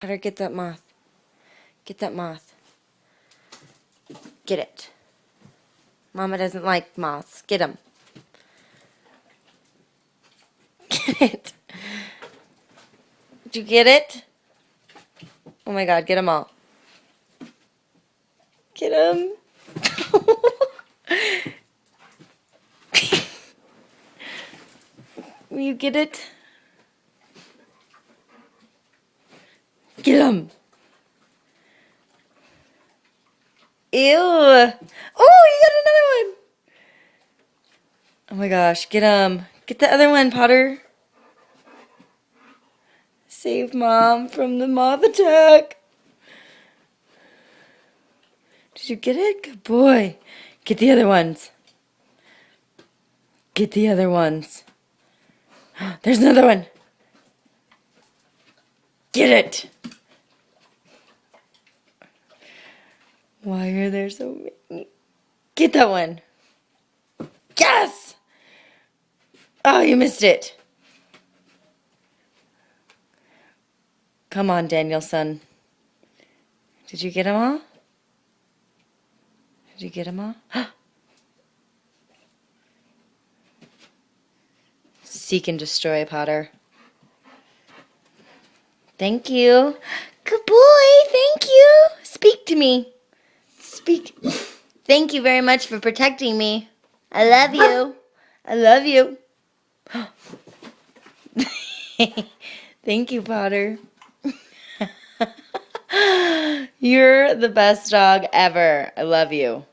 Potter, get that moth. Get that moth. Get it. Mama doesn't like moths. Get him. Get it. Did you get it? Oh my God, get them all. Get them. Will you get it? Get him. Ew. Oh, you got another one. Oh my gosh, get him. Get the other one, Potter. Save Mom from the moth attack. Did you get it? Good boy. Get the other ones. Get the other ones. There's another one. Get it. Why are there so many? Get that one. Yes! Oh, you missed it. Come on, Daniel-san. Did you get them all? Did you get them all? Seek and destroy, Potter. Thank you. Good boy, thank you. Speak to me. Speak. Thank you very much for protecting me. I love you. I love you. Thank you, Potter. You're the best dog ever. I love you.